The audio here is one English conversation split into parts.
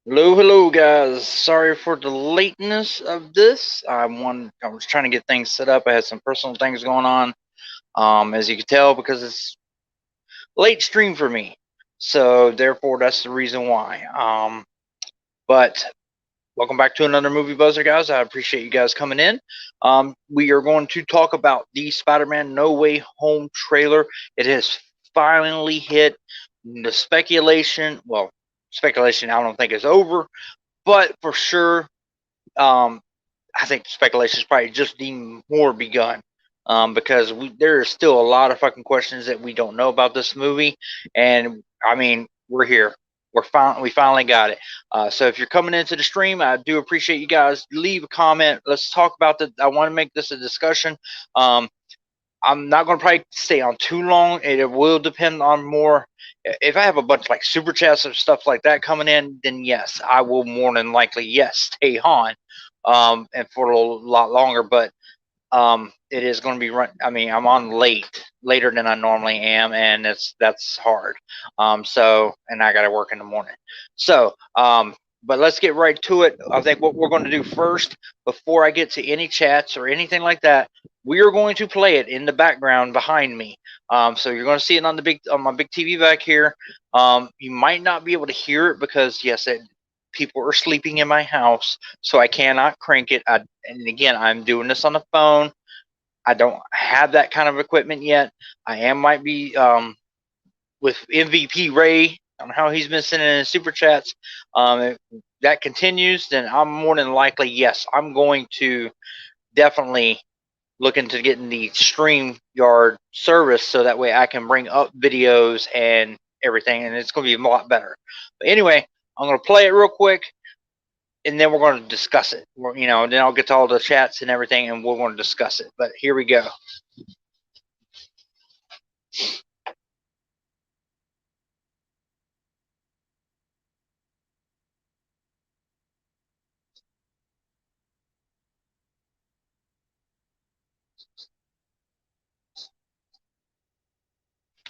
Hello, guys. Sorry for the lateness of this. I was trying to get things set up. I had some personal things going on, as you can tell, because it's late stream for me. So therefore, that's the reason why. But welcome back to another movie buzzer, guys. I appreciate you guys coming in. We are going to talk about the Spider-Man No Way Home trailer. It has finally hit. The speculation, I don't think is over, but for sure, um, I think speculation is probably just even more begun. Because there is still a lot of fucking questions that we don't know about this movie, and I mean, we're here. We finally got it. So if you're coming into the stream, I do appreciate you guys. Leave a comment. Let's talk about the. I want to make this a discussion. Um, I'm not going to probably stay on too long. It will depend on more. If I have a bunch of like super chats and stuff like that coming in, then yes, I will more than likely stay on, and for a lot longer. But it is going to be run. I mean, I'm on later than I normally am, and that's hard. And I got to work in the morning. So, but let's get right to it. I think what we're going to do first, before I get to any chats or anything like that, we are going to play it in the background behind me. So you're going to see it on my big TV back here. You might not be able to hear it because yes, people are sleeping in my house, so I cannot crank it. And again, I'm doing this on the phone. I don't have that kind of equipment yet. Might be with MVP Ray on how he's been sending in super chats. If that continues, then I'm more than likely, yes, I'm going to definitely look into getting the StreamYard service so that way I can bring up videos and everything, and it's going to be a lot better. But anyway, I'm going to play it real quick, and then we're going to discuss it. Then I'll get to all the chats and everything, and we're going to discuss it. But here we go.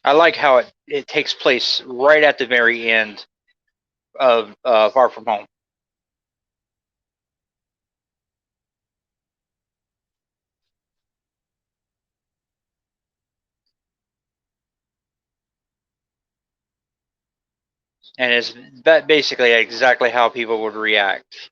I like how it takes place right at the very end of Far From Home. And it's that basically exactly how people would react.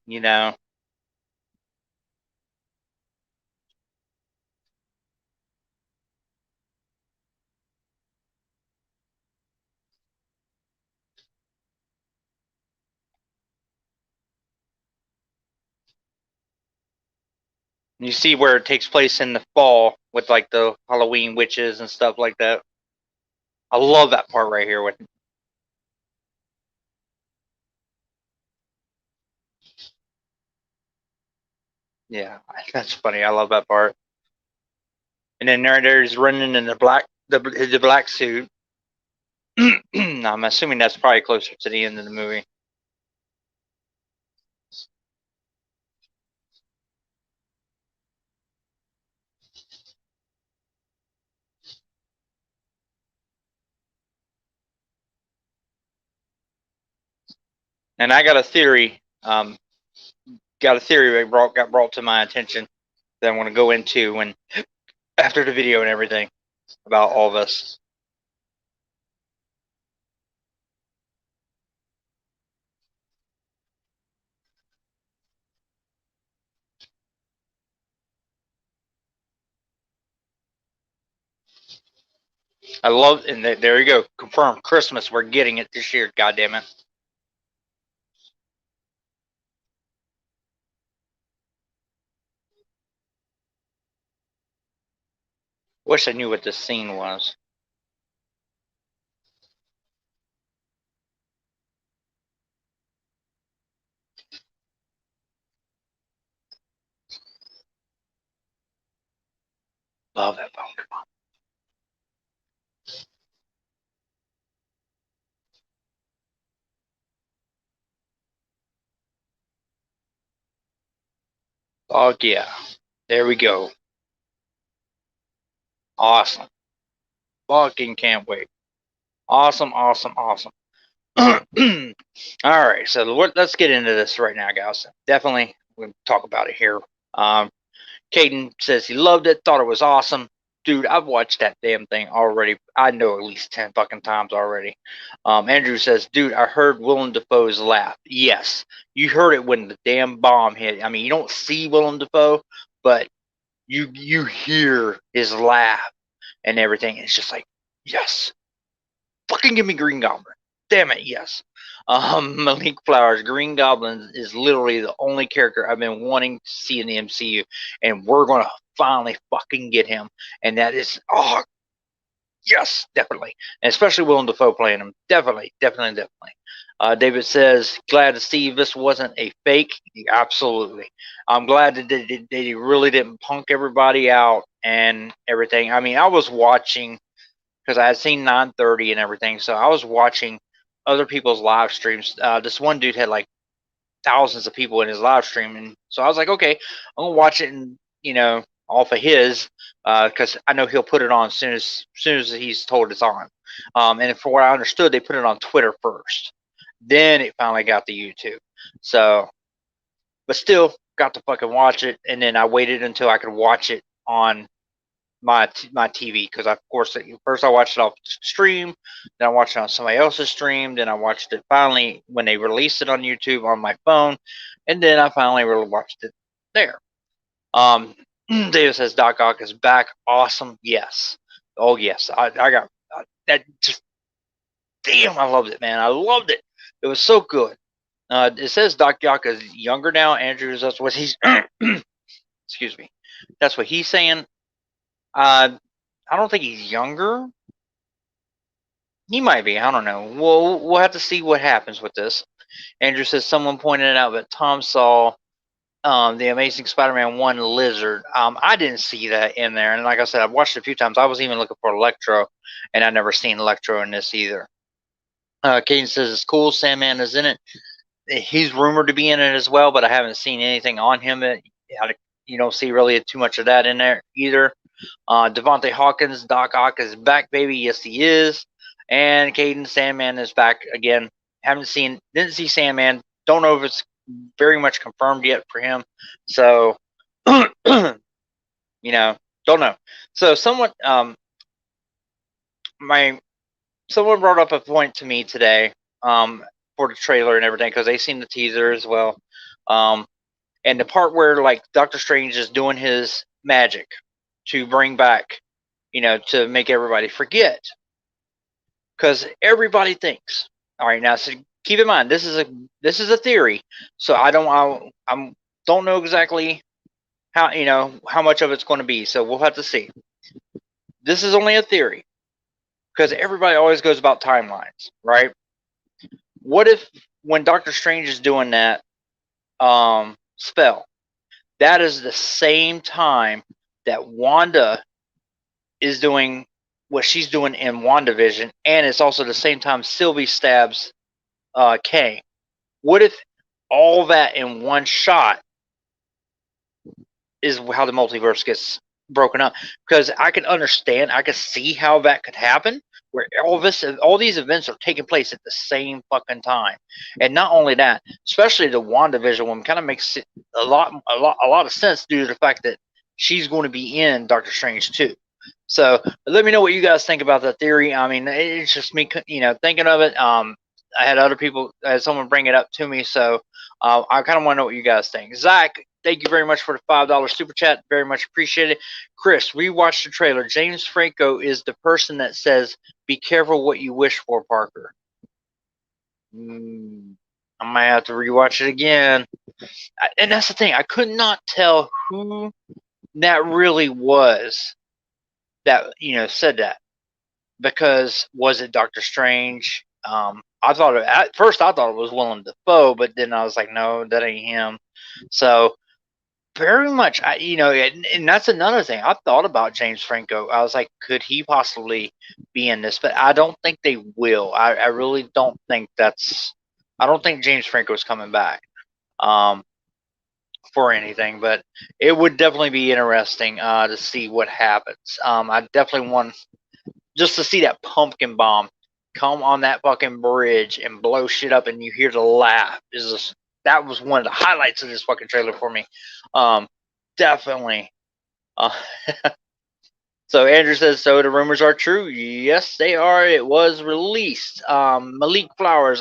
You see where it takes place in the fall with like the Halloween witches and stuff like that. I love that part right here with. Yeah, that's funny. I love that part. And then there's running in the black suit. I'm assuming that's probably closer to the end of the movie. And I got a theory. That got brought to my attention that I want to go into when after the video and everything about all this. I love, and there you go, confirmed Christmas. We're getting it this year. God damn it! Wish I knew what this scene was. Love that phone. Oh yeah, there we go. Awesome. Fucking can't wait. Awesome, awesome, awesome. All right, so let's get into this right now, guys. Definitely, we'll talk about it here. Um, Caden says he loved it, thought it was awesome. Dude, I've watched that damn thing already. I know at least 10 fucking times already. Andrew says, dude, I heard Willem Dafoe's laugh. Yes, you heard it when the damn bomb hit. I mean, you don't see Willem Dafoe, but you hear his laugh and everything. It's just like, yes, fucking give me Green Goblin. Damn it, yes. Malik Flowers, Green Goblin is literally the only character I've been wanting to see in the MCU, and we're gonna finally fucking get him. And that is, oh yes, definitely, and especially Willem Dafoe playing him. Definitely, definitely, definitely. David says, glad to see this wasn't a fake. Absolutely. I'm glad that they really didn't punk everybody out and everything. I mean, I was watching because I had seen 9:30 and everything, so I was watching other people's live streams. This one dude had like thousands of people in his live stream, and so I was like, okay, I'm gonna watch it, and off of his, because I know he'll put it on as soon as he's told it's on. And from what I understood, they put it on Twitter first, then it finally got to YouTube. So, but still got to fucking watch it, and then I waited until I could watch it on my TV because of course first I watched it off stream, then I watched it on somebody else's stream, then I watched it finally when they released it on YouTube on my phone, and then I finally really watched it there. David says Doc Ock is back. Awesome. Yes. Oh yes. I got that. Just damn. I loved it, man. I loved it. It was so good. It says Doc Ock is younger now. Andrews. That's what he's. Excuse me. That's what he's saying. I don't think he's younger. He might be. I don't know. We'll have to see what happens with this. Andrew says someone pointed out that Tom saw the Amazing Spider-Man 1 Lizard. I didn't see that in there, and like I said, I've watched it a few times. I was even looking for Electro, and I never seen Electro in this either. Caden says it's cool. Sandman is in it. He's rumored to be in it as well, but I haven't seen anything on him. You don't see really too much of that in there either. Devontae Hawkins, Doc Ock is back, baby. Yes, he is. And Caden Sandman is back again. Didn't see Sandman. Don't know if it's very much confirmed yet for him. So, don't know. So someone brought up a point to me today for the trailer and everything because they seen the teaser as well. And the part where like Doctor Strange is doing his magic to bring back, to make everybody forget. Because everybody thinks. All right, now so keep in mind this is a theory, so I don't know exactly how much of it's going to be. So we'll have to see. This is only a theory because everybody always goes about timelines, right? What if when Doctor Strange is doing that spell, that is the same time that Wanda is doing what she's doing in WandaVision, and it's also the same time Sylvie stabs Kang. What if all that in one shot is how the multiverse gets broken up? Because I can understand, I can see how that could happen, where all these events are taking place at the same fucking time. And not only that, especially the WandaVision one kind of makes a lot of sense due to the fact that she's going to be in Doctor Strange too. So let me know what you guys think about that theory. I mean, it's just me, thinking of it. I had other people, someone bring it up to me, so I kind of want to know what you guys think. Zach, thank you very much for the $5 super chat. Very much appreciated. Chris, we watched the trailer. James Franco is the person that says, "Be careful what you wish for, Parker." I might have to rewatch it again. And that's the thing. I could not tell who that really was that said that, because was it Doctor Strange? At first I thought it was Willem Dafoe, but then I was like, no, that ain't him. So very much, and that's another thing. I thought about James Franco. I was like, could he possibly be in this? But I don't think they will. I really don't think I don't think James Franco is coming back for anything. But it would definitely be interesting to see what happens. I definitely want just to see that pumpkin bomb come on that fucking bridge and blow shit up, and you hear the laugh. That was one of the highlights of this fucking trailer for me. Definitely. Uh, so Andrew says, so the rumors are true. Yes, they are. It was released. Malik Flowers.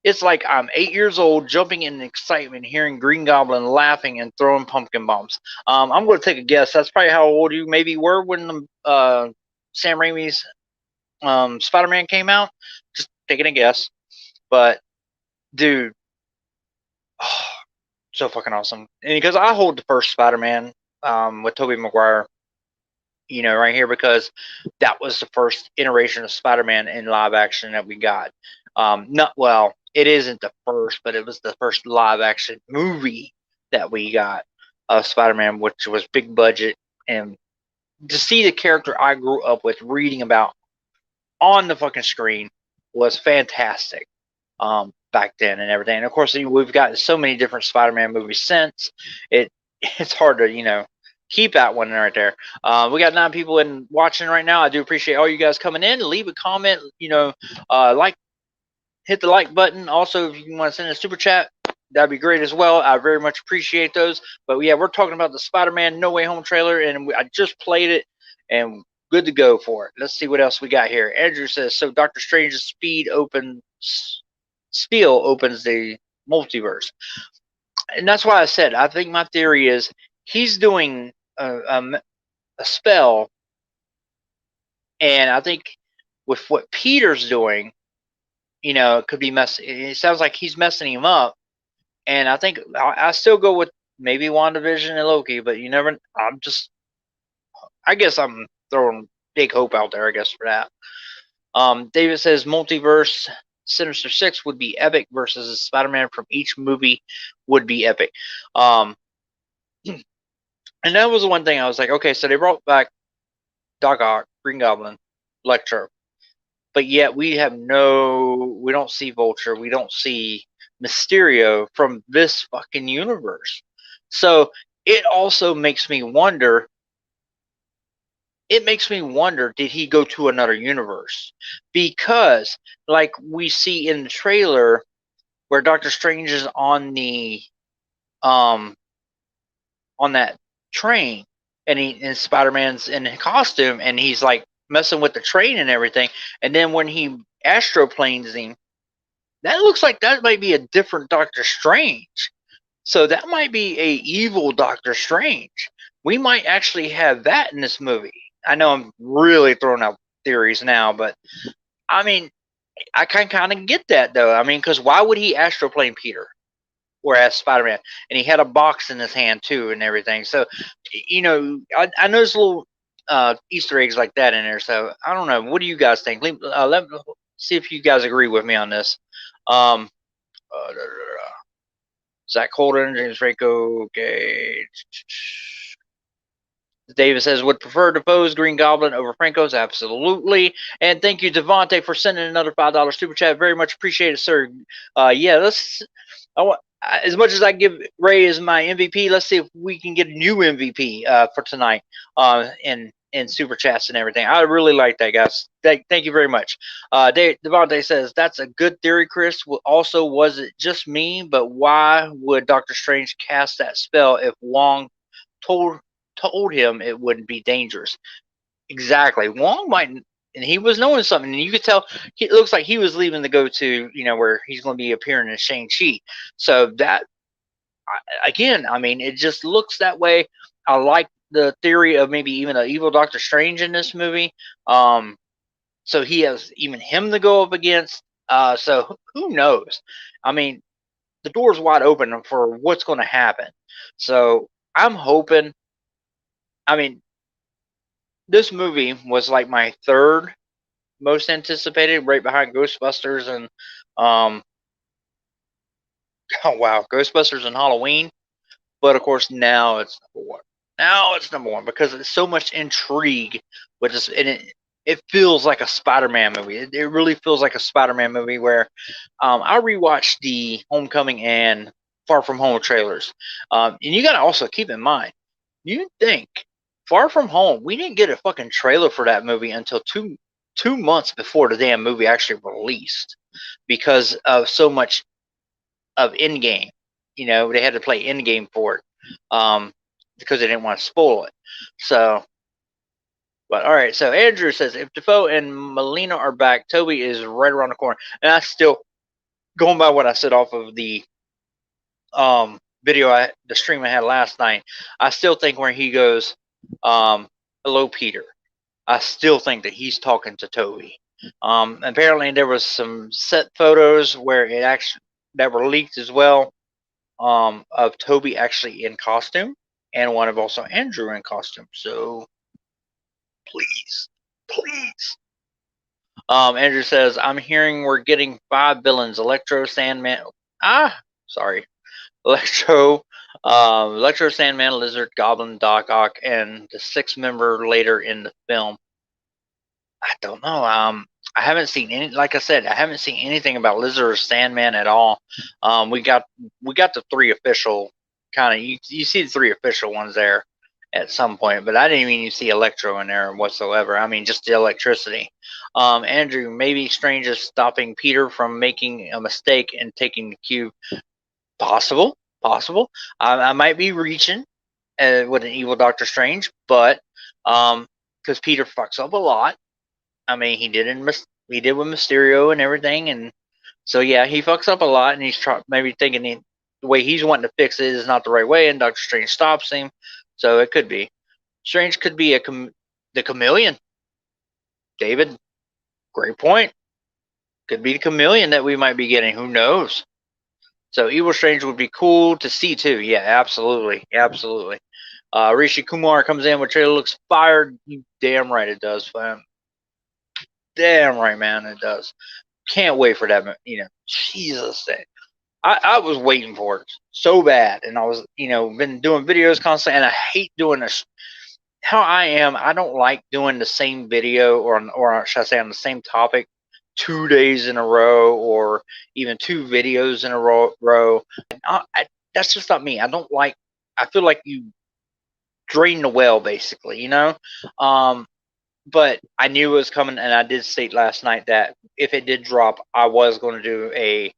It's like I'm 8 years old, jumping in excitement, hearing Green Goblin laughing and throwing pumpkin bombs. I'm going to take a guess. That's probably how old you maybe were when Sam Raimi's Spider-Man came out. Just taking a guess. But, dude, oh, so fucking awesome. And because I hold the first Spider-Man with Tobey Maguire, right here, because that was the first iteration of Spider-Man in live action that we got. Not well, it isn't the first, but it was the first live action movie that we got of Spider-Man, which was big budget, and to see the character I grew up with reading about on the fucking screen was fantastic. Back then and everything. And of course, we've got so many different Spider-Man movies since. It's hard to keep that one right there. We got 9 people in watching right now. I do appreciate all you guys coming in. Leave a comment. Hit the like button. Also, if you want to send a super chat, that'd be great as well. I very much appreciate those. But yeah, we're talking about the Spider-Man No Way Home trailer, and I just played it, and good to go for it. Let's see what else we got here. Andrew says, so Doctor Strange's steel opens the multiverse. And that's why I said, I think my theory is he's doing a spell, and I think with what Peter's doing, it could be messing. It sounds like he's messing him up, and I think I still go with maybe WandaVision and Loki, but you never. I guess I'm throwing big hope out there, I guess, for that. David says multiverse Sinister Six would be epic versus Spider-Man from each movie would be epic. And that was the one thing I was like, okay, so they brought back Doc Ock, Green Goblin, Electro, but yet we don't see Vulture, we don't see Mysterio from this fucking universe. So it also makes me wonder. Did he go to another universe? Because, like we see in the trailer, where Doctor Strange is on that train, and Spider-Man's in a costume, and he's like messing with the train and everything, and then when he astroplanes him, that looks like that might be a different Doctor Strange. So that might be a evil Doctor Strange. We might actually have that in this movie. I know I'm really throwing out theories now, but I mean, I can kind of get that though. I mean, because why would he astroplane Peter, whereas Spider-Man, and he had a box in his hand too, and everything. So, I know there's little Easter eggs like that in there. So I don't know. What do you guys think? Let me see if you guys agree with me on this. Zach Holden, James Franco, okay. David says, would prefer Defoe's Green Goblin over Franco's. Absolutely. And thank you, Devontae, for sending another $5 super chat. Very much appreciated, sir. As much as I give Ray as my MVP, let's see if we can get a new MVP for tonight in super chats and everything. I really like that, guys. Thank you very much. Devontae says, that's a good theory, Chris. Also, was it just me? But why would Doctor Strange cast that spell if Wong told him it wouldn't be dangerous? Exactly. Wong might, and he was knowing something, and you could tell it looks like he was leaving to go to, where he's going to be appearing in Shang-Chi. So that, again, I mean, it just looks that way. I like the theory of maybe even an evil Doctor Strange in this movie. So he has even him to go up against. So who knows? I mean, the door's wide open for what's going to happen. So I'm hoping. I mean, this movie was like my third most anticipated, right behind Ghostbusters and Ghostbusters and Halloween. But of course, now it's number one. Now it's number one because there's so much intrigue with this, and it feels like a Spider-Man movie. It really feels like a Spider-Man movie where I rewatched the Homecoming and Far From Home trailers, and you got to also keep in mind, you think Far From Home, we didn't get a fucking trailer for that movie until 2 months before the damn movie actually released because of so much of Endgame. You know, they had to play Endgame for it because they didn't want to spoil it. So, but all right. So Andrew says if Defoe and Melina are back, Toby is right around the corner, and I still going by what I said off of the the stream I had last night. I still think where he goes, "Hello, Peter." I still think that he's talking to Toby. Apparently, there was some set photos where it actually that were leaked as well of Toby actually in costume, and one of also Andrew in costume. So please, please. Andrew says, "I'm hearing we're getting 5 villains: Electro, Sandman." Sorry, Electro, Electro, Sandman, Lizard, Goblin, Doc Ock, and the 6th member later in the film. I don't know. I haven't seen any. Like I said, I haven't seen anything about Lizard or Sandman at all. We got the 3 official kind of. You see the 3 official ones there at some point, but I didn't even see Electro in there whatsoever. I mean, just the electricity. Andrew, maybe Strange is stopping Peter from making a mistake and taking the cube. Possible, possible. I might be reaching with an evil Doctor Strange, but because Peter fucks up a lot. I mean, he did with Mysterio and everything, and so yeah, he fucks up a lot, and he's maybe thinking the way he's wanting to fix it is not the right way, and Doctor Strange stops him. So it could be Strange could be the chameleon. David, great point. Could be the chameleon that we might be getting. Who knows? So Evil Strange would be cool to see too. Yeah, absolutely, absolutely. Rishi Kumar comes in with trailer looks fired. You damn right it does, fam. Damn right, man, it does. Can't wait for that. You know, Jesus, I was waiting for it so bad, and I was, been doing videos constantly, and I hate doing this. How I am, I don't like doing the same video, or should I say, on the same topic, 2 days in a row, or even 2 videos in a row. That's just not me. I don't like. I feel like you drain the well, basically. But I knew it was coming, and I did state last night that if it did drop, I was going to do a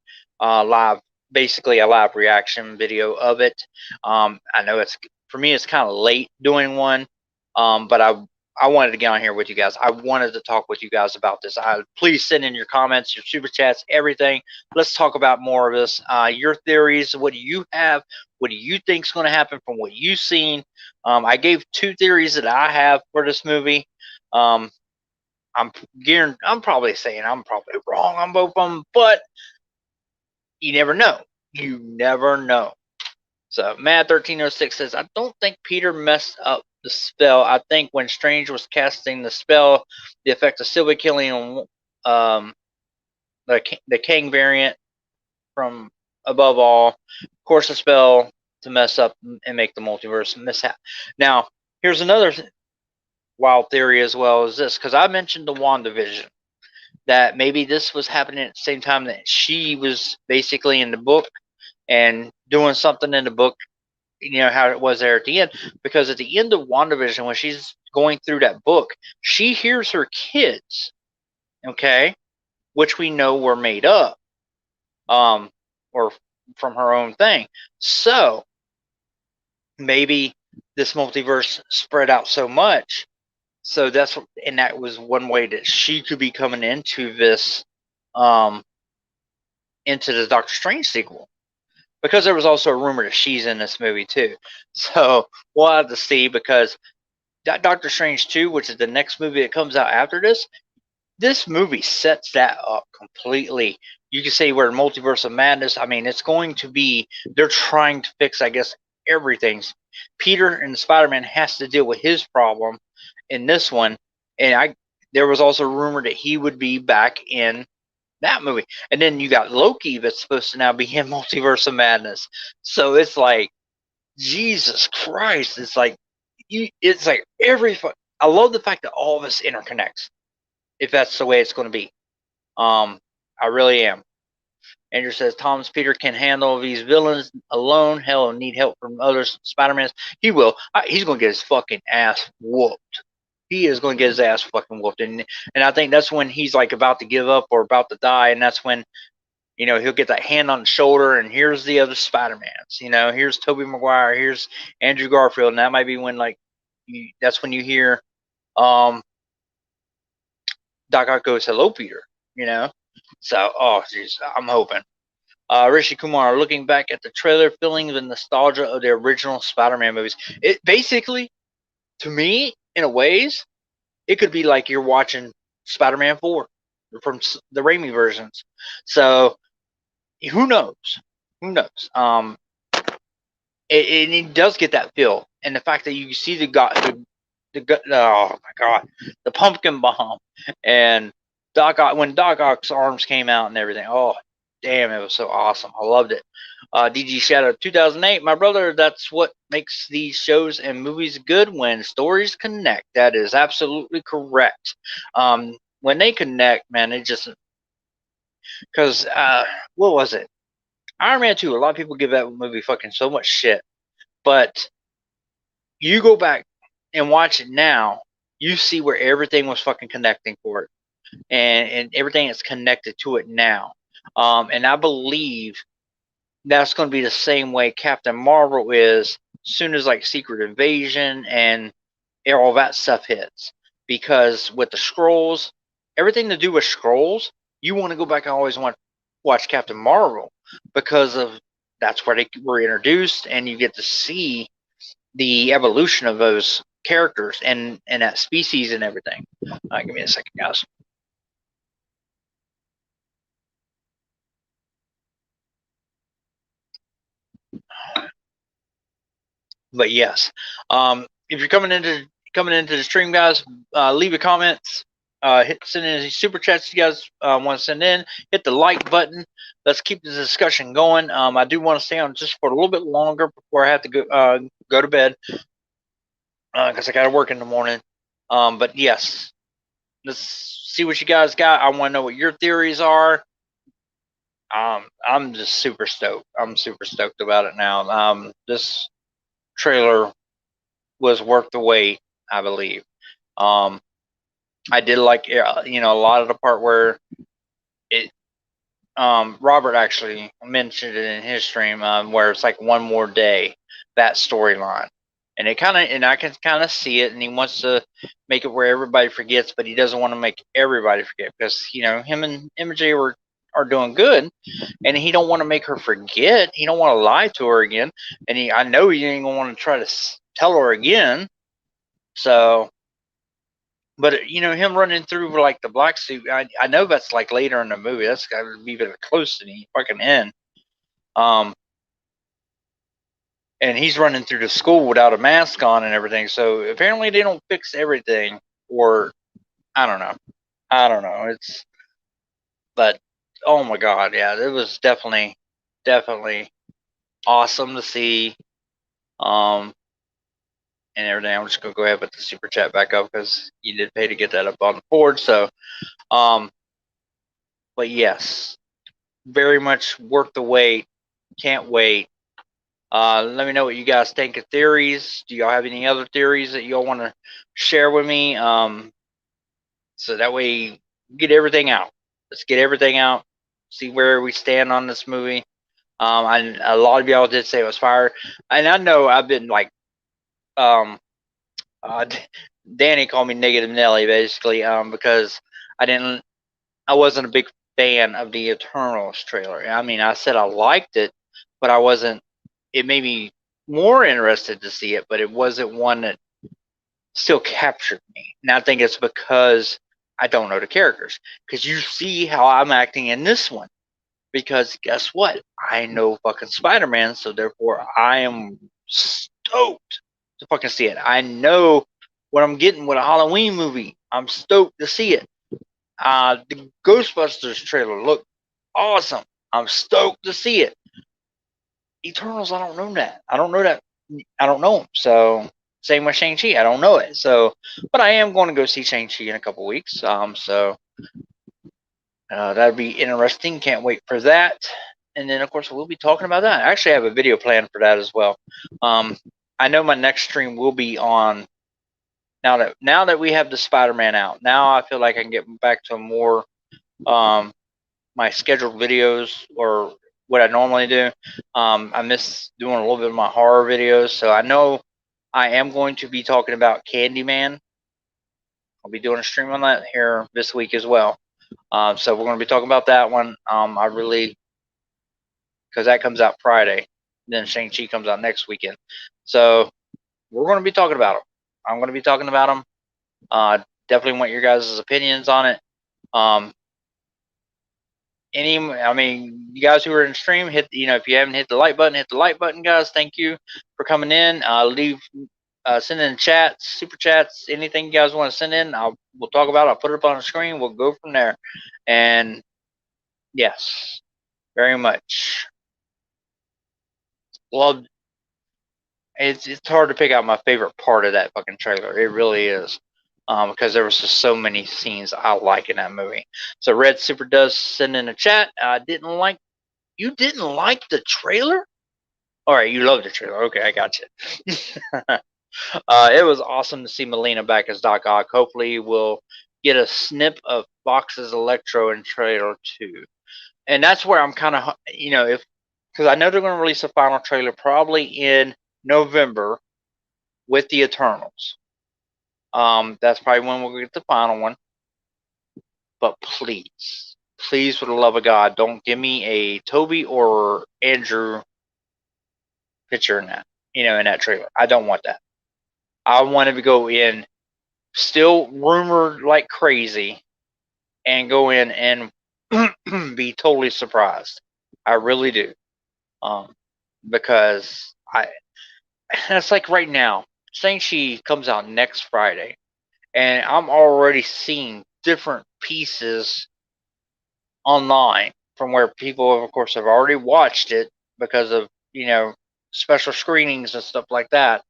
basically a live reaction video of it. I know for me, it's kind of late doing one, but I wanted to get on here with you guys. I wanted to talk with you guys about this. Please send in your comments, your super chats, everything. Let's talk about more of this. Your theories. What do you have? What do you think is going to happen from what you've seen? I gave 2 theories that I have for this movie. I'm probably saying I'm probably wrong on both of them, but you never know. You never know. So Mad1306 says, I don't think Peter messed up the spell. I think when Strange was casting the spell, the effect of Sylvie killing the Kang variant from above all, of course, the spell to mess up and make the multiverse mishap. Now, here's another wild theory as well as this, because I mentioned the WandaVision, that maybe this was happening at the same time that she was basically in the book and doing something in the book, how it was there at the end. Because at the end of WandaVision, when she's going through that book, she hears her kids, okay, which we know were made up, or from her own thing. So maybe this multiverse spread out so much. So that was one way that she could be coming into this, into the Doctor Strange sequel, because there was also a rumor that she's in this movie too. So we'll have to see, because that Doctor Strange 2, which is the next movie that comes out after this movie sets that up completely. You can say we're in Multiverse of Madness. I mean, it's going to be, they're trying to fix, I guess, everything. Peter and Spider-Man has to deal with his problem in this one, and there was also a rumor that he would be back in that movie. And then you got Loki that's supposed to now be in Multiverse of Madness. So it's like, Jesus Christ, it's like I love the fact that all of this interconnects, if that's the way it's going to be. I really am. Andrew says Thomas Peter can handle these villains alone. Hell, need help from other Spider-Mans. He will. He's going to get his fucking ass whooped. he is going to get his ass fucking whooped. And I think that's when he's like about to give up or about to die, and that's when, you know, he'll get that hand on the shoulder, and here's the other Spider-Mans. You know, here's Tobey Maguire, here's Andrew Garfield, and that might be when like that's when you hear Doc Ock goes, "Hello, Peter." You know, so oh jeez, I'm hoping. Rishi Kumar, looking back at the trailer, feeling the nostalgia of the original Spider-Man movies. It basically, to me, in a ways, it could be like you're watching Spider-Man 4 from the Raimi versions. So who knows? Who knows? It does get that feel, and the fact that you see oh my god, the pumpkin bomb, and Doc Ock, when Doc Ock's arms came out and everything. Oh, damn, it was so awesome. I loved it. DG Shadow 2008, my brother. That's what makes these shows and movies good, when stories connect. That is absolutely correct. When they connect, man, it just, because what was it? Iron Man 2. A lot of people give that movie fucking so much shit, but you go back and watch it now, you see where everything was fucking connecting for it, and everything is connected to it now. And I believe that's going to be the same way Captain Marvel is, soon as like Secret Invasion and all that stuff hits. Because with the scrolls, everything to do with scrolls, you want to go back and always want to watch Captain Marvel, because of that's where they were introduced, and you get to see the evolution of those characters and that species and everything. Give me a second, guys. But yes, if you're coming into the stream, guys, leave your comments. Send in any super chats you guys want to send in. Hit the like button. Let's keep the discussion going. I do want to stay on just for a little bit longer before I have to go to bed, because I got to work in the morning. But yes, let's see what you guys got. I want to know what your theories are. I'm just super stoked. I'm super stoked about it now. This trailer was worth the wait, I believe. I did like, a lot of the part where it. Robert actually mentioned it in his stream, where it's like one more day, that storyline, and I can kind of see it, and he wants to make it where everybody forgets, but he doesn't want to make everybody forget, because him and MJ are doing good, and he don't want to make her forget. He don't want to lie to her again, and I know he ain't gonna want to try to tell her again. So, but him running through like the black suit, I know that's like later in the movie. That's got to be very close to the fucking end. And he's running through the school without a mask on and everything. So apparently they don't fix everything, or I don't know. I don't know. But oh my god, yeah, it was definitely awesome to see. And everything. I'm just gonna go ahead and put the super chat back up, because you did pay to get that up on the board. So, but yes, very much worth the wait. Can't wait. Let me know what you guys think of theories. Do y'all have any other theories that y'all want to share with me? So that way, get everything out. Let's get everything out. See where we stand on this movie. A lot of y'all did say it was fire, and I know I've been like, Danny called me Negative Nelly, basically, because I wasn't a big fan of the Eternals trailer. I mean, I said I liked it, but I wasn't. It made me more interested to see it, but it wasn't one that still captured me. And I think it's because I don't know the characters. Because you see how I'm acting in this one. Because guess what? I know fucking Spider-Man, so therefore I am stoked to fucking see it. I know what I'm getting with a Halloween movie. I'm stoked to see it. The Ghostbusters trailer looked awesome. I'm stoked to see it. Eternals, I don't know that. I don't know that. I don't know them. So same with Shang-Chi. I don't know it. So, but I am going to go see Shang-Chi in a couple weeks. So that'd be interesting. Can't wait for that. And then, of course, we'll be talking about that. I actually have a video planned for that as well. I know my next stream will be on Now that we have the Spider-Man out, now I feel like I can get back to more my scheduled videos or what I normally do. I miss doing a little bit of my horror videos, so I know I am going to be talking about Candyman. I'll be doing a stream on that here this week as well. So we're going to be talking about that one. I really, because that comes out Friday, then Shang-Chi comes out next weekend. So we're going to be talking about them. I'm going to be talking about them. Definitely want your guys' opinions on it. I mean, you guys who are in stream, if you haven't hit the like button, hit the like button, guys. Thank you for coming in. Send in chats, super chats, anything you guys want to send in. We'll talk about it. I'll put it up on the screen. We'll go from there. And yes, very much. Well, it's hard to pick out my favorite part of that fucking trailer. It really is. Because there was just so many scenes I like in that movie. So Red Super does send in a chat. You didn't like the trailer? All right, you love the trailer. Okay, I got you. It was awesome to see Melina back as Doc Ock. Hopefully, we'll get a snip of Fox's Electro in trailer 2. And that's where I'm kind of, because I know they're going to release a final trailer probably in November with the Eternals. That's probably when we'll get the final one. But please, for the love of God, don't give me a Toby or Andrew picture in that, in that trailer. I don't want that. I want him to go in, still rumored like crazy, and go in and be totally surprised. I really do. Because that's like right now. Shang-Chi comes out next Friday, and I'm already seeing different pieces online from where people, of course, have already watched it because of, special screenings and stuff like that.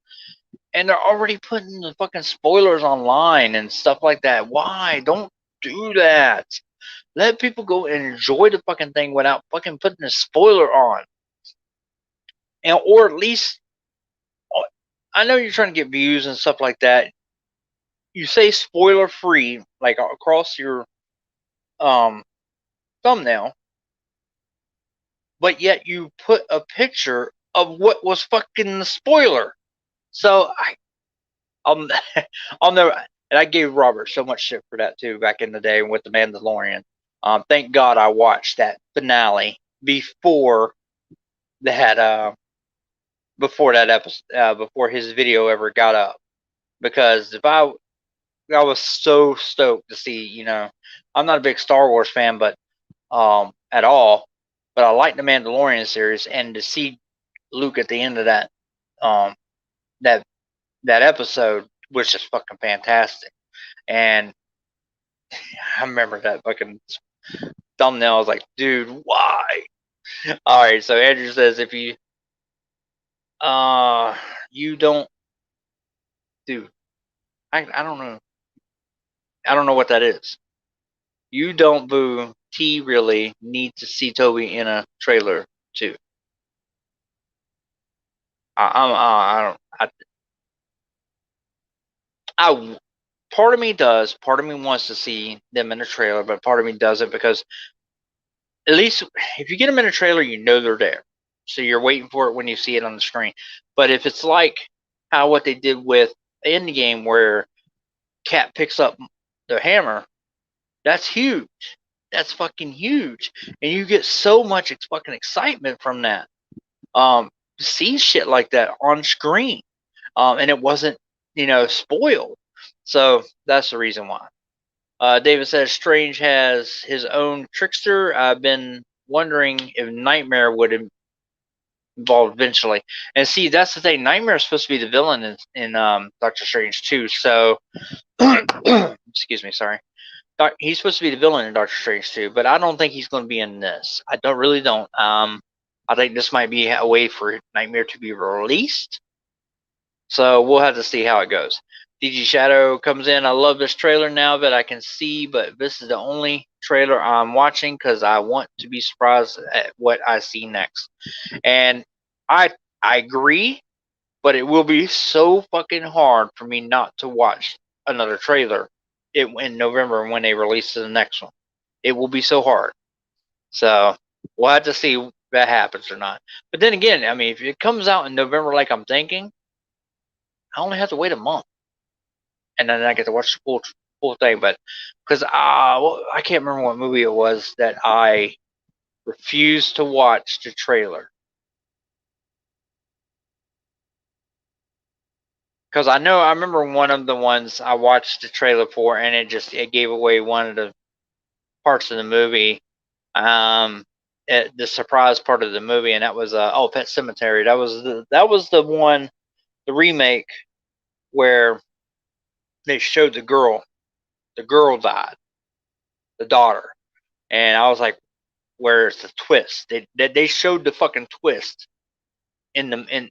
And they're already putting the fucking spoilers online and stuff like that. Why? Don't do that. Let people go and enjoy the fucking thing without fucking putting a spoiler on. Or at least, I know you're trying to get views and stuff like that. You say spoiler free, like across your thumbnail, but yet you put a picture of what was fucking the spoiler. So I'll never. And I gave Robert so much shit for that too back in the day with the Mandalorian. Thank God I watched that finale before that episode, before his video ever got up. Because if I was so stoked to see, I'm not a big Star Wars fan, but at all. But I like the Mandalorian series, and to see Luke at the end of that that episode was just fucking fantastic. And I remember that fucking thumbnail. I was like, dude, why? All right, so Andrew says if you you don't, dude, I don't know. I don't know what that is. You don't boo T really need to see Toby in a trailer too. Part of me does. Part of me wants to see them in a trailer, but part of me doesn't, because at least if you get them in a trailer, they're there. So you're waiting for it when you see it on the screen. But if it's like what they did with Endgame, where Cap picks up the hammer, that's huge. That's fucking huge. And you get so much fucking excitement from that. See shit like that on screen. And it wasn't, spoiled. So that's the reason why. David says Strange has his own trickster. I've been wondering if Nightmare would involve eventually. And see, that's the thing. Nightmare is supposed to be the villain in Doctor Strange too. So, excuse me, sorry. He's supposed to be the villain in Doctor Strange too, but I don't think he's going to be in this. I really don't. I think this might be a way for Nightmare to be released. So we'll have to see how it goes. DG Shadow comes in. I love this trailer now that I can see, but this is the only trailer I'm watching because I want to be surprised at what I see next. And I agree, But it will be so fucking hard for me not to watch another trailer in November when they release the next one. It will be so hard. So we'll have to see if that happens or not. But then again, I mean, if it comes out in November like I'm thinking, I only have to wait a month, and then I get to watch the full thing. But because I can't remember what movie it was that I refused to watch the trailer. Because I remember one of the ones I watched the trailer for, and it gave away one of the parts of the movie, the surprise part of the movie, and that was Pet Cemetery. That was the one, the remake where they showed the girl died, the daughter, and I was like, where's the twist? They showed the fucking twist in the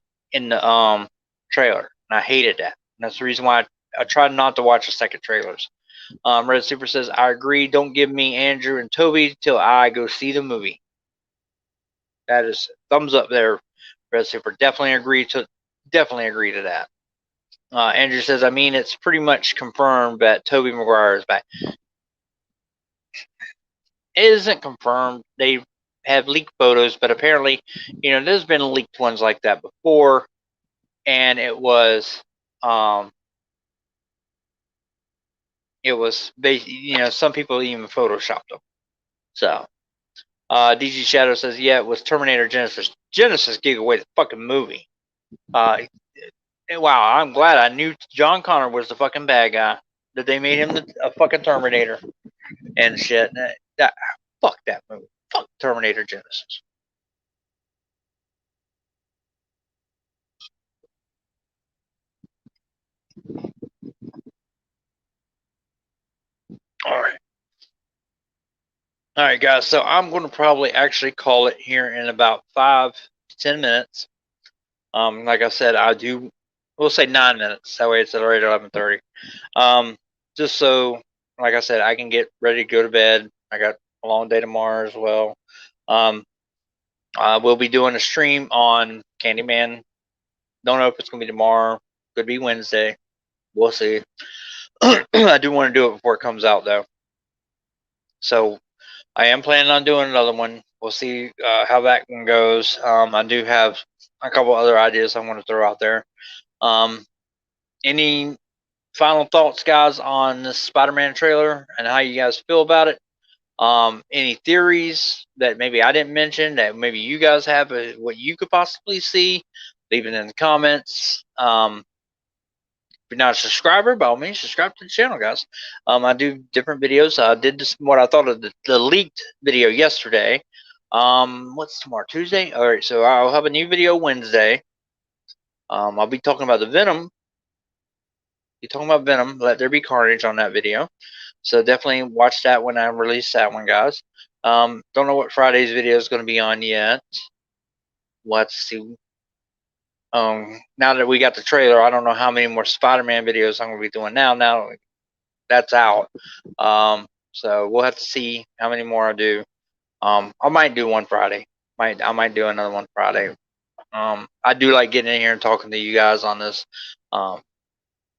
trailer, and I hated that. And that's the reason why I tried not to watch the second trailers. Red Super says, I agree. Don't give me Andrew and Toby till I go see the movie. That is thumbs up there, Red Super. Definitely agree to that. Andrew says, I mean, it's pretty much confirmed that Tobey Maguire is back. It isn't confirmed. They have leaked photos, but apparently, there's been leaked ones like that before, and it was some people even photoshopped them. So, DG Shadow says, yeah, it was Terminator Genesis. Genesis gave away the fucking movie. Wow, I'm glad I knew John Connor was the fucking bad guy. That they made him a fucking Terminator and shit. Fuck that movie. Fuck Terminator Genesis. All right, guys. So I'm going to probably actually call it here in about 5 to 10 minutes. Like I said, we'll say 9 minutes. That way it's already 11:30. Just so, like I said, I can get ready to go to bed. I got a long day tomorrow as well. We'll be doing a stream on Candyman. Don't know if it's going to be tomorrow. Could be Wednesday. We'll see. I do want to do it before it comes out, though. So I am planning on doing another one. We'll see how that one goes. I do have a couple other ideas I want to throw out there. Any final thoughts, guys, on this Spider-Man trailer and how you guys feel about it? Any theories that maybe I didn't mention that maybe you guys have, what you could possibly see? Leave it in the comments. If you're not a subscriber, by all means, subscribe to the channel, guys. I do different videos. I did what I thought of the leaked video yesterday. What's tomorrow? Tuesday? All right, so I'll have a new video Wednesday. I'll be talking about the Venom. Let There Be Carnage on that video. So definitely watch that when I release that one, guys. Don't know what Friday's video is going to be on yet. Let's see. Now that we got the trailer, I don't know how many more Spider-Man videos I'm going to be doing now. Now that's out. So we'll have to see how many more I do. I might do one Friday. I might do another one Friday. I do like getting in here and talking to you guys on this.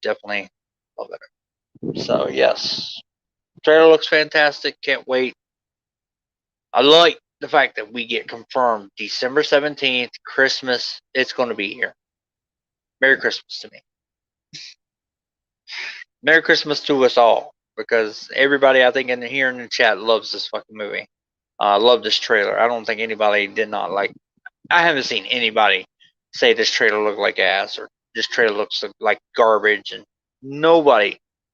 Definitely love it. So yes, trailer looks fantastic. Can't wait. I like the fact that we get confirmed December 17th, Christmas. It's going to be here. Merry Christmas to me. Merry Christmas to us all, because everybody I think in here in the chat loves this fucking movie. Love this trailer. I don't think anybody did not like. I haven't seen anybody say this trailer looked like ass or this trailer looks like garbage, and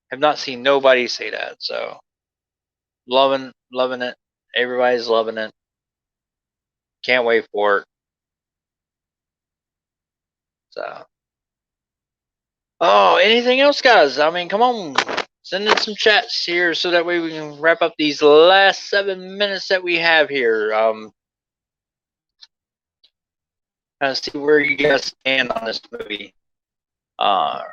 have not seen nobody say that. So loving it. Everybody's loving it. Can't wait for it. So, anything else, guys? I mean, come on, send in some chats here so that way we can wrap up these last 7 minutes that we have here. Kind of see where you guys stand on this movie. I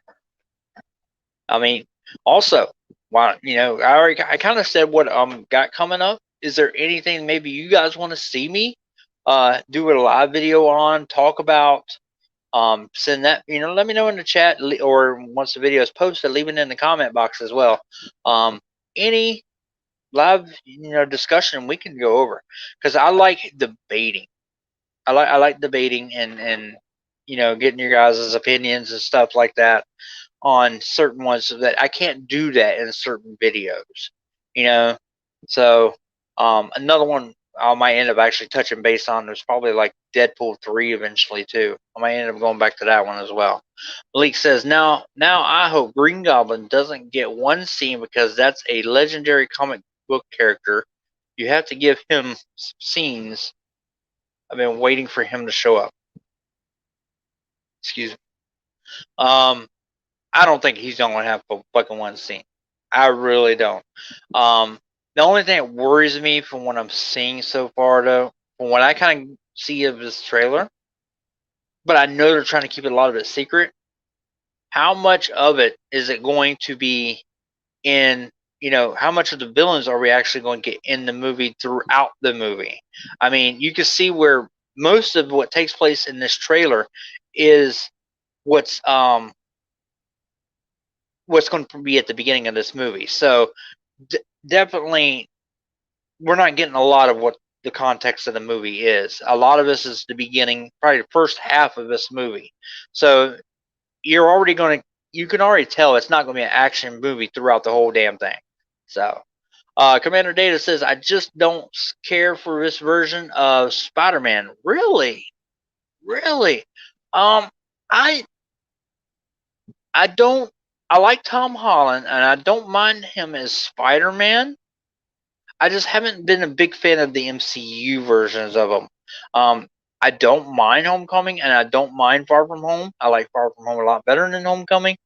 mean, also, I kind of said what got coming up. Is there anything maybe you guys want to see me do a live video on, talk about? Send that, let me know in the chat, or once the video is posted, leave it in the comment box as well. Any live, discussion we can go over, because I like debating. I like debating and getting your guys' opinions and stuff like that on certain ones, so that I can't do that in certain videos. You know, so another one I might end up actually touching base on. There's probably like Deadpool 3 eventually too. I might end up going back to that one as well. Malik says, now I hope Green Goblin doesn't get one scene, because that's a legendary comic book character. You have to give him scenes. I've been waiting for him to show up. Excuse me. I don't think he's gonna have a fucking one scene. I really don't. The only thing that worries me from what I'm seeing so far, though, from what I kind of see of this trailer, but I know they're trying to keep a lot of it secret. How much of it is it going to be in? How much of the villains are we actually going to get in the movie throughout the movie? I mean, you can see where most of what takes place in this trailer is what's going to be at the beginning of this movie. So definitely, we're not getting a lot of what the context of the movie is. A lot of this is the beginning, probably the first half of this movie. So you can already tell it's not going to be an action movie throughout the whole damn thing. So, Commander Data says, I just don't care for this version of Spider-Man. Really? Really? Um, I I don't. I like Tom Holland, and I don't mind him as Spider-Man. I just haven't been a big fan of the MCU versions of him. Um, I don't mind Homecoming, and I don't mind Far From Home. I like Far From Home a lot better than Homecoming.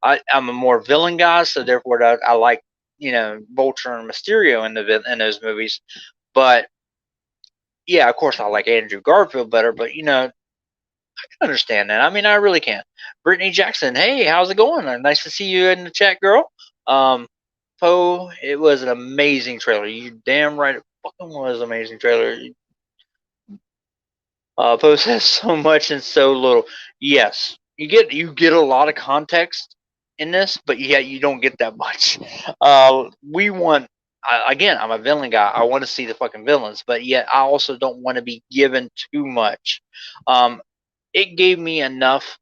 I'm a more villain guy, so therefore I like Vulture and Mysterio in those movies. But yeah, of course I like Andrew Garfield better. But I can understand that. I mean, I really can. Brittany Jackson, hey, how's it going? Nice to see you in the chat, girl. Poe, it was an amazing trailer. You damn right, it fucking was an amazing trailer. Poe says so much and so little. Yes, you get a lot of context in this, but yet you don't get that much. We want. Again, I'm a villain guy. I want to see the fucking villains, but yet I also don't want to be given too much. It gave me enough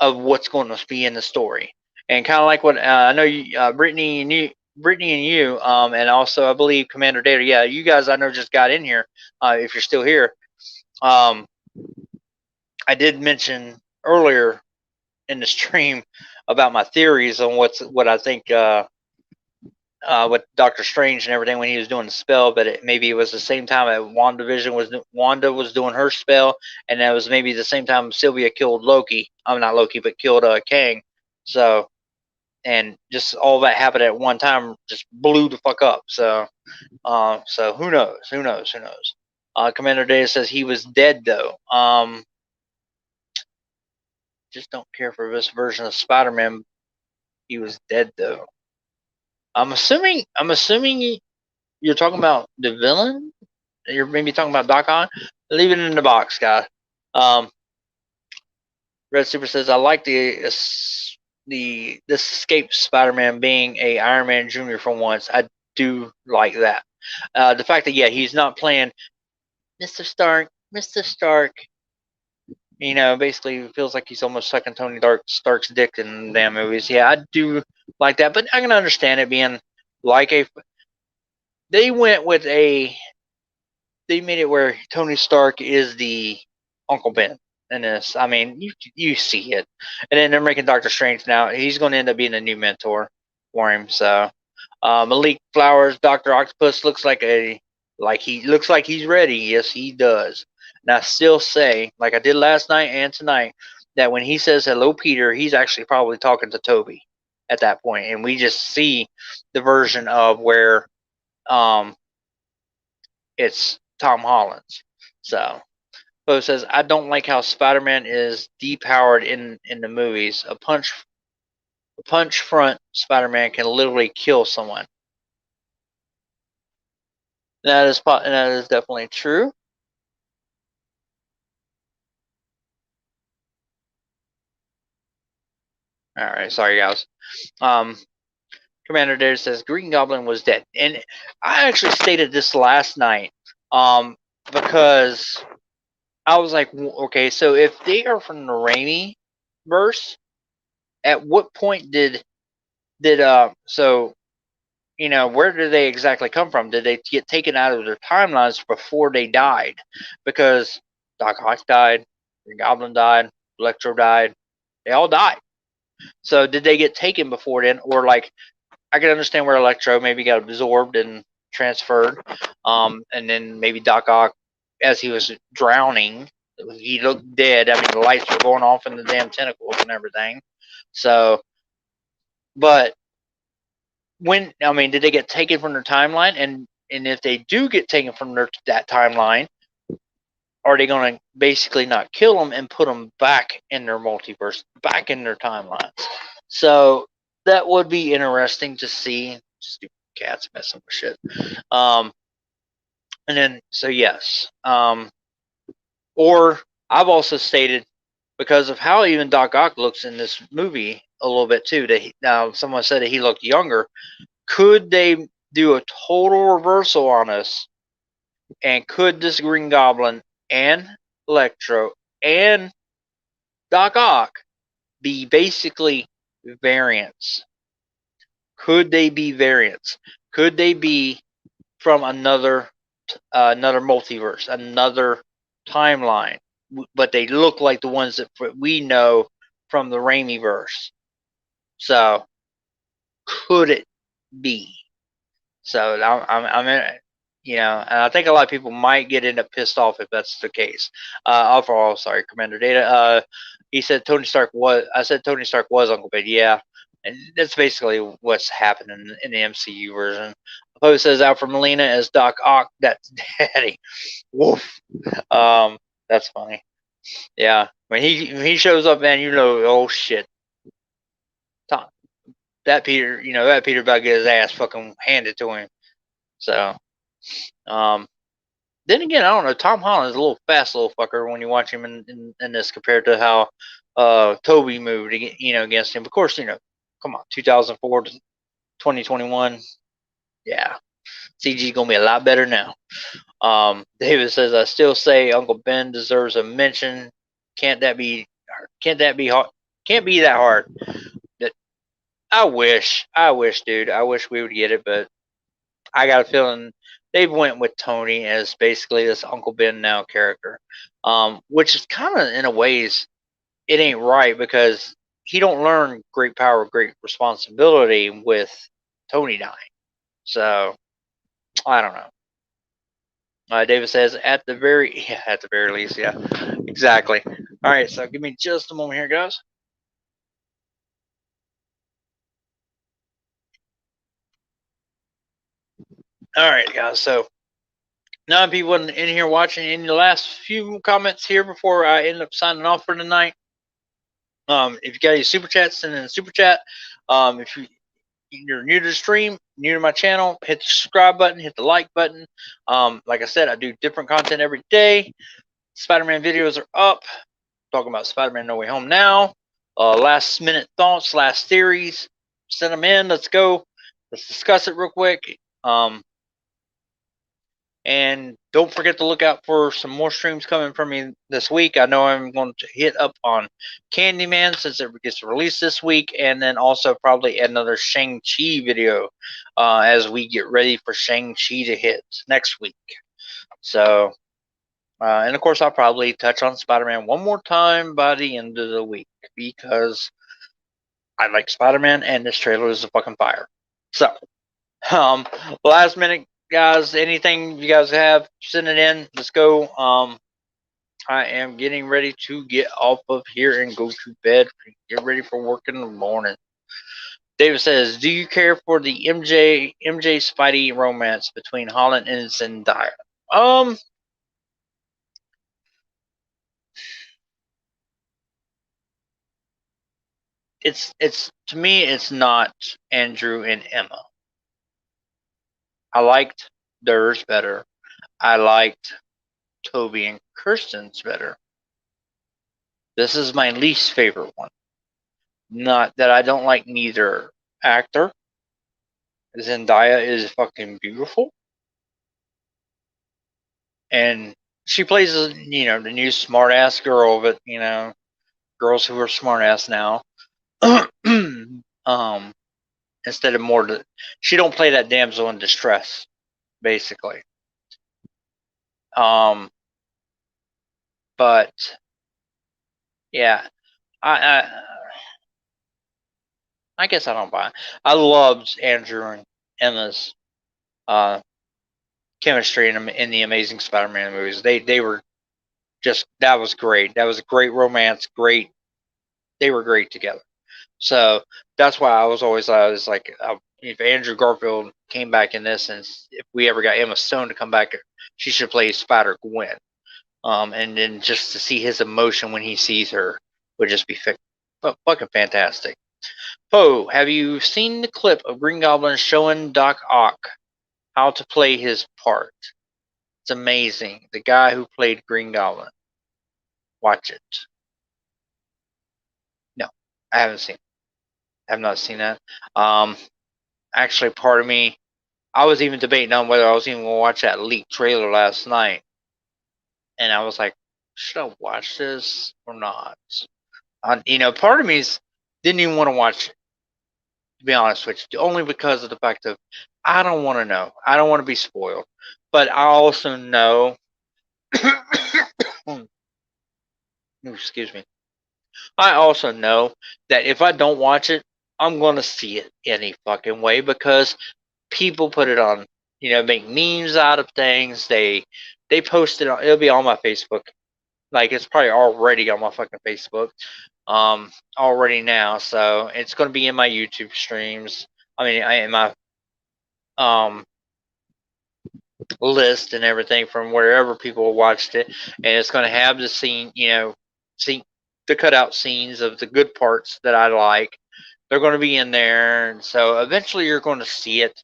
of what's going to be in the story, and kind of like what I know you, Brittany and you, and also I believe Commander Data. Yeah, you guys I know just got in here. If you're still here, um, I did mention earlier in the stream about my theories on what I think. With Doctor Strange and everything when he was doing the spell, but maybe it was the same time that Wanda was doing her spell, and that was maybe the same time Sylvia killed Loki. I'm not Loki, but killed Kang. So, and just all that happened at one time, just blew the fuck up. So who knows? Who knows? Who knows? Commander Data says he was dead though. Just don't care for this version of Spider-Man. He was dead though. I'm assuming. You're talking about the villain. You're maybe talking about Doc Ock. Leave it in the box, guys. Um, Red Super says I like this escape Spider-Man being a Iron Man Jr. for once. I do like that. The fact that he's not playing Mr. Stark. Mr. Stark. Basically feels like he's almost sucking Tony Stark's dick in the damn movies. Yeah, I do like that, but I can understand it being like a. They went with a they made it where Tony Stark is the Uncle Ben in this. I mean, you see it, and then they're making Doctor Strange now. He's going to end up being a new mentor for him. So Malik Flowers, Doctor Octopus he looks like he's ready. Yes, he does. And I still say, like I did last night and tonight, that when he says hello, Peter, he's actually probably talking to Toby at that point, and we just see the version of where um, it's Tom Holland's. So, Bo says, I don't like how Spider-Man is depowered in the movies. A punch front Spider-Man can literally kill someone. That is definitely true. All right, sorry guys. Commander Dare says Green Goblin was dead, and I actually stated this last night, because I was like, okay, so if they are from the Raimi verse, at what point did so where did they exactly come from? Did they get taken out of their timelines before they died? Because Doc Ock died, Green Goblin died, Electro died, they all died. So did they get taken before then, or like I can understand where Electro maybe got absorbed and transferred, and then maybe Doc Ock, as he was drowning, he looked dead. I mean, the lights were going off in the damn tentacles and everything. So, but did they get taken from their timeline? And if they do get taken from that timeline, are they going to basically not kill them and put them back in their multiverse, back in their timelines? So that would be interesting to see. Stupid cats messing with shit. And then, so yes. Or I've also stated, because of how even Doc Ock looks in this movie a little bit too, now someone said that he looked younger. Could they do a total reversal on us? And could this Green Goblin and Electro and Doc Ock be basically variants? Could they be variants? Could they be from another multiverse, another timeline, but they look like the ones that we know from the Raimi verse? So could it be? So I'm in, and I think a lot of people might end up pissed off if that's the case. Overall, sorry, Commander Data. He said Tony Stark was. I said Tony Stark was Uncle Ben. Yeah, and that's basically what's happening in the MCU version. Poe says Alfred Molina as Doc Ock. That's Daddy. Woof. That's funny. Yeah, when he shows up, man, oh shit. Tom, that Peter, that Peter about to get his ass fucking handed to him. So, then again, I don't know. Tom Holland is a little fast little fucker when you watch him in this compared to how Toby moved, against him. Of course, come on, 2004 to 2021. Yeah, CG gonna be a lot better now. David says, I still say Uncle Ben deserves a mention. Can't that be hard? Can't be that hard. I wish, dude. I wish we would get it, but I got a feeling they've went with Tony as basically this Uncle Ben now character, which is kind of in a ways it ain't right because he don't learn great power, great responsibility with Tony dying. So I don't know. David says at the very least, yeah, exactly. All right, so give me just a moment here, guys. All right, guys. So now, people in here watching, any last few comments here before I end up signing off for tonight? If you got any super chats, send in a super chat. If you're new to the stream, new to my channel, hit the subscribe button, hit the like button. Like I said, I do different content every day. Spider-Man videos are up. Talking about Spider-Man No Way Home now. Last minute thoughts, last theories. Send them in. Let's go. Let's discuss it real quick. And don't forget to look out for some more streams coming from me this week. I know I'm going to hit up on Candyman since it gets released this week, and then also probably another Shang-Chi video as we get ready for Shang-Chi to hit next week. So, and of course, I'll probably touch on Spider-Man one more time by the end of the week because I like Spider-Man and this trailer is a fucking fire. So, last minute, guys, anything you guys have, send it in. Let's go. I am getting ready to get off of here and go to bed. Get ready for work in the morning. David says, do you care for the MJ Spidey romance between Holland and Zendaya? It's to me, it's not Andrew and Emma. I liked theirs better. I liked Toby and Kirsten's better. This is my least favorite one. Not that I don't like neither actor. Zendaya is fucking beautiful, and she plays, the new smart ass girl, but girls who are smart ass now. um, Instead of she don't play that damsel in distress, basically. Um, but yeah, I, I I guess I don't buy it. I loved Andrew and Emma's uh, chemistry in the Amazing Spider-Man movies. They were just, that was great. That was a great romance. Great, they were great together. So that's why I was like, if Andrew Garfield came back in this, and if we ever got Emma Stone to come back, she should play Spider Gwen. And then just to see his emotion when he sees her would just be fucking fantastic. Poe, have you seen the clip of Green Goblin showing Doc Ock how to play his part? It's amazing. The guy who played Green Goblin. Watch it. No, I haven't seen it. I have not seen that. Um, Actually, part of me, I was even debating on whether I was even going to watch that leaked trailer last night. And I was like, should I watch this or not? Part of me didn't even want to watch it, to be honest with you, only because of the fact of I don't want to know. I don't want to be spoiled. But I also know, excuse me, I also know that if I don't watch it, I'm going to see it any fucking way because people put it on, make memes out of things. They post it on, it'll be on my Facebook. Like it's probably already on my fucking Facebook. Already now. So it's gonna be in my YouTube streams. I mean in my um list and everything from wherever people watched it. And it's gonna have the scene, see the cutout scenes of the good parts that I like. They're gonna be in there, and so eventually you're gonna see it.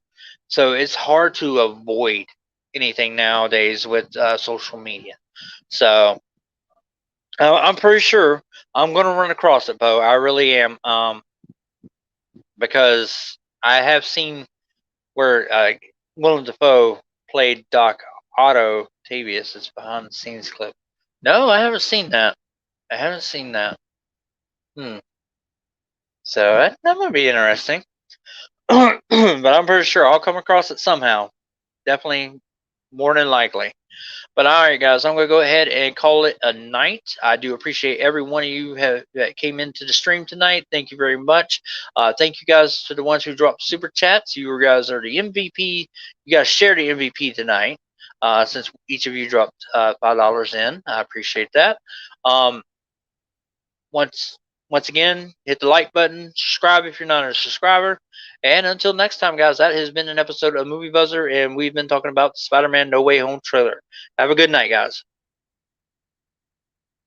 So it's hard to avoid anything nowadays with social media. So I'm pretty sure I'm going to run across it, Bo. I really am, because I have seen where Willem Dafoe played Doc Otto Tavius. It's behind the scenes clip. No, I haven't seen that. I haven't seen that. Hmm. So that might be interesting. But I'm pretty sure I'll come across it somehow. Definitely, more than likely. But all right, guys, I'm going to go ahead and call it a night. I do appreciate every one of you that came into the stream tonight. Thank you very much. Thank you guys to the ones who dropped super chats. You guys are the MVP. You guys share the MVP tonight, since each of you dropped $5 in. I appreciate that. Um, once once again, hit the like button, subscribe if you're not a subscriber, and until next time, guys, that has been an episode of Movie Buzzer, and we've been talking about the Spider-Man No Way Home trailer. Have a good night, guys.